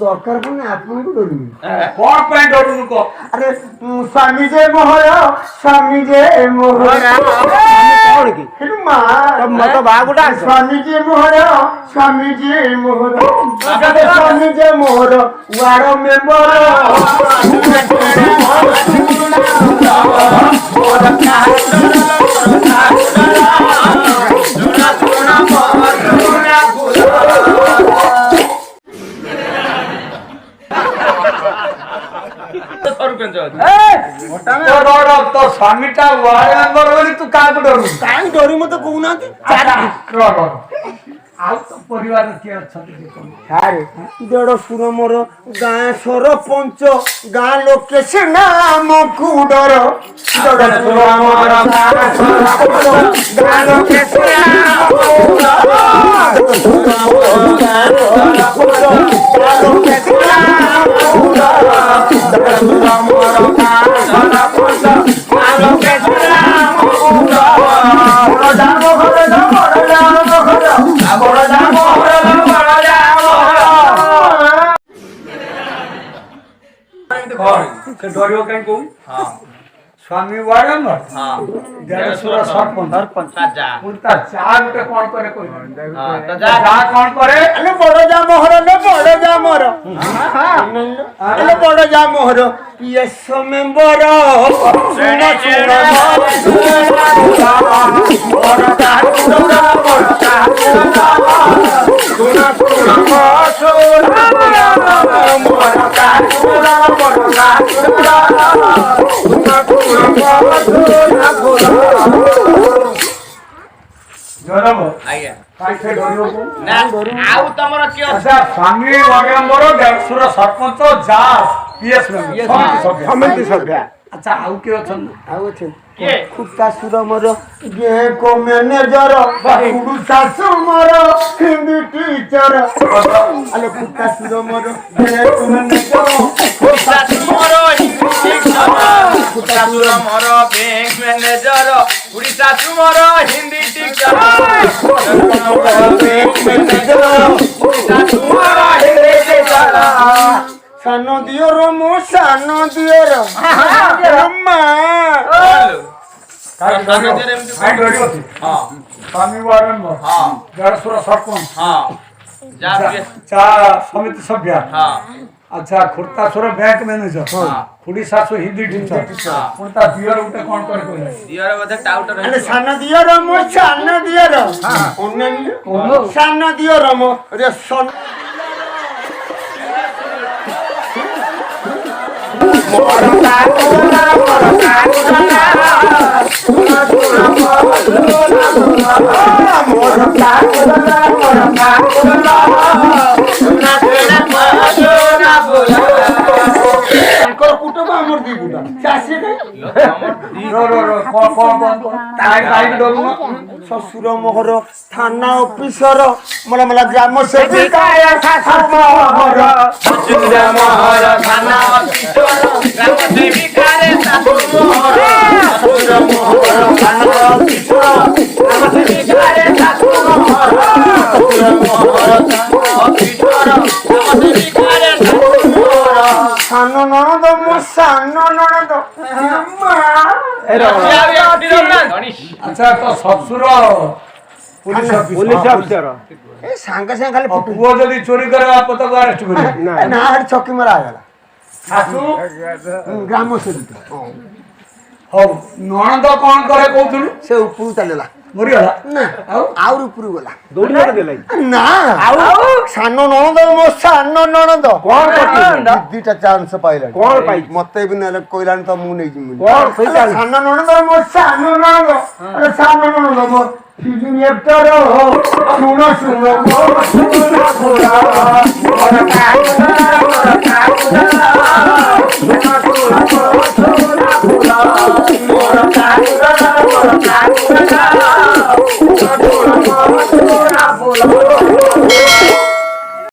दरकार अरे स्वामी जे मोहर स्वामी जे मोहर स्वामी जे मोहर स्वामी जे मोहर स्वामी जे मोहर वार मेंबर तो स्वामीटा वार्ड मेंबर बोली तू का डरू काई डरी मत कहूना परिवार किए अच्छा देड़ सुर मोर गाँ सरपंच गाँ लोके से नाम कुडर डरियो कहीं को स्वामी वार्ड मेंबर देड़सुरा सरपंच उल्टा चार उठे कौन करे कोई तो जा कौन करे अरे बड़ जा मोहर ने बड़ जा मोहर अरे बड़ जा मोहर यस मेंबर सुन स्वामी वार्ड देड़सुरा सरपंच जा पीएस समिति सभ्य अच्छा आउ के अछन खुट्टा सुर मोर गे को मैनेजर गुरु सासु मोर हिंदी टीचर अले खुट्टा सुर मोर गे को मैनेजर सासु मोर खुट्टा सुर मोर बैंक मैनेजर गुरु सासु मोर हिंदी टीचर बैंक मैनेजर गुरु सासु मोर हिंदी टीचर सानो दियोर मो सानो दियोर अम्मा स्वामी वार्ड मेंबर देड़सुरा सरपंच समिति सभ्य अच्छा खुर्तासुर बैंक मैनेजर खुड़ी सासु हिंदी टीचर खुर्ता दियर उठे कौन करे कोई दियर बोधे टाउटर अरे सानो दियोर मो सानो दियोर ओने सानो दियोर मो रे सन कुटुंब आमर दी गुटा चासी শ্বশুর মোহর থানা অফিসর মলা মলা গ্রাম সেবিকা থানা অফিসর গ্রাম সেবিকারে শাশু মোহর শ্বশুর মোহর থানা অফিসর গ্রাম সেবিকারে শাশু মোহর শ্বশুর মোহর থানা অফিসর গ্রাম সেবিকারে শাশু মোহর সানো ননদ মো সানো ননদ अच्छा तो ससुर पुलिस ऑफिसर ए सांगे सांगे खाली पुओ जदी चोरी करे आप तो अरेस्ट करी ना हर छक्की मारा आगला सासू ग्राम सेविका हो ननद कोन करे कहथुलु से ऊपर चलेला मरि होला ना आउ ऊपर गला दौड़ी मार देला ना सानो ननद मो सानो ननद कोन करती दीटा चांस पाइला कोन पाई मते भी नेले कोइलान तो मु नै जिमु कोन सानो ननद मो सानो ननद अरे सानो ननद मो फिल्म एक्टर सुनो सुनो मो सुनो घोड़ा मोर का